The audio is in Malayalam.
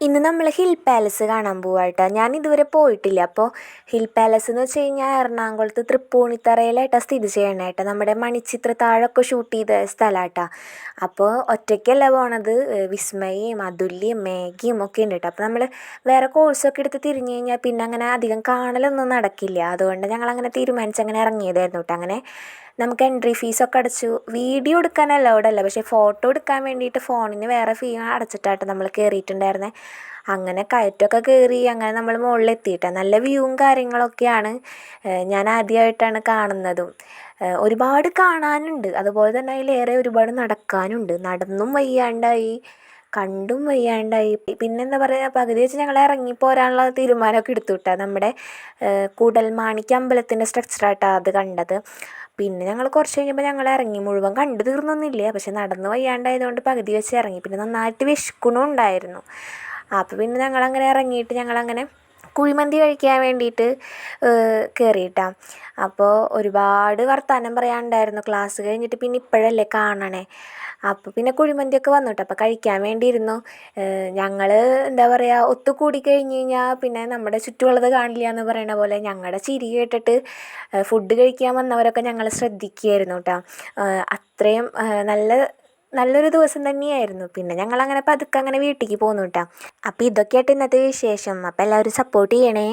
ഇന്ന് നമ്മൾ ഹിൽ പാലസ് കാണാൻ പോവാട്ടോ. ഞാൻ ഇതുവരെ പോയിട്ടില്ല. അപ്പോൾ ഹിൽ പാലസ് എന്ന് വെച്ച് കഴിഞ്ഞാൽ എറണാകുളത്ത് തൃപ്പൂണിത്തറയിലായിട്ടാണ് സ്ഥിതി ചെയ്യണേട്ടോ. നമ്മുടെ മണിച്ചിത്രത്താഴമൊക്കെ ഷൂട്ട് ചെയ്ത സ്ഥലമാട്ടോ. അപ്പോൾ ഒറ്റയ്ക്കല്ല പോണത്, വിസ്മയും അതുല്യം മേഘയും ഒക്കെ ഉണ്ട് കേട്ടോ. അപ്പോൾ നമ്മൾ വേറെ കോഴ്സൊക്കെ എടുത്ത് തിരിഞ്ഞ് കഴിഞ്ഞാൽ പിന്നെ അങ്ങനെ അധികം കാണലൊന്നും നടക്കില്ല. അതുകൊണ്ട് ഞങ്ങളങ്ങനെ തീരുമാനിച്ചങ്ങനെ ഇറങ്ങിയതായിരുന്നു കേട്ടോ. അങ്ങനെ നമുക്ക് എൻട്രി ഫീസൊക്കെ അടച്ചു. വീഡിയോ എടുക്കാൻ അലൗഡല്ല, പക്ഷേ ഫോട്ടോ എടുക്കാൻ വേണ്ടിയിട്ട് ഫോണിന് വേറെ ഫീ അടച്ചിട്ടാട്ടോ നമ്മൾ കയറിയിട്ടുണ്ടായിരുന്നത്. അങ്ങനെ കയറ്റമൊക്കെ കയറി അങ്ങനെ നമ്മൾ മുകളിലെത്തിയിട്ടാണ്. നല്ല വ്യൂവും കാര്യങ്ങളൊക്കെയാണ്. ഞാൻ ആദ്യമായിട്ടാണ് കാണുന്നതും. ഒരുപാട് കാണാനുണ്ട്, അതുപോലെ തന്നെ അതിലേറെ ഒരുപാട് നടക്കാനുണ്ട്. നടന്നും വയ്യാണ്ടായി, കണ്ടും വയ്യാണ്ടായി. പിന്നെന്താ പറയുക, പകുതി വെച്ച് ഞങ്ങൾ ഇറങ്ങി പോരാനുള്ള തീരുമാനമൊക്കെ എടുത്തു വിട്ടാൽ. നമ്മുടെ കൂടൽമാണിക്യം അമ്പലത്തിൻ്റെ സ്ട്രക്ചറായിട്ടാണ് അത് കണ്ടത്. പിന്നെ ഞങ്ങൾ കുറച്ച് കഴിഞ്ഞപ്പോൾ ഞങ്ങൾ ഇറങ്ങി. മുഴുവൻ കണ്ടു തീർന്നൊന്നുമില്ല, പക്ഷെ നടന്ന് വയ്യാണ്ടായതുകൊണ്ട് പകുതി വെച്ച് ഇറങ്ങി. പിന്നെ നന്നായിട്ട് വിശക്കണും ഉണ്ടായിരുന്നു. അപ്പോൾ പിന്നെ ഞങ്ങളങ്ങനെ ഇറങ്ങിയിട്ട് ഞങ്ങളങ്ങനെ കുഴിമന്തി കഴിക്കാൻ വേണ്ടിയിട്ട് കയറിയിട്ടാണ്. അപ്പോൾ ഒരുപാട് വർത്തമാനം പറയാനുണ്ടായിരുന്നു. ക്ലാസ് കഴിഞ്ഞിട്ട് പിന്നെ ഇപ്പോഴല്ലേ കാണണേ. അപ്പോൾ പിന്നെ കുഴിമന്തിയൊക്കെ വന്നു കേട്ടോ. അപ്പോൾ കഴിക്കാൻ വേണ്ടിയിരുന്നു. ഞങ്ങൾ എന്താ പറയുക, ഒത്തുകൂടി കഴിഞ്ഞ് കഴിഞ്ഞാൽ പിന്നെ നമ്മുടെ ചുറ്റുമുള്ളത് കാണില്ല എന്ന് പറയുന്ന പോലെ ഞങ്ങളുടെ ചിരി കേട്ടിട്ട് ഫുഡ് കഴിക്കാൻ വന്നവരൊക്കെ ഞങ്ങളെ ശ്രദ്ധിക്കുകയായിരുന്നു കേട്ടോ. അത്രയും നല്ലൊരു ദിവസം തന്നെയായിരുന്നു. പിന്നെ ഞങ്ങളങ്ങനെ പതുക്കെ അങ്ങനെ വീട്ടിലേക്ക് പോന്നു കേട്ടോ. അപ്പോൾ ഇതൊക്കെയായിട്ട് ഇന്നത്തെ വിശേഷം. അപ്പോൾ എല്ലാവരും സപ്പോർട്ട് ചെയ്യണേ.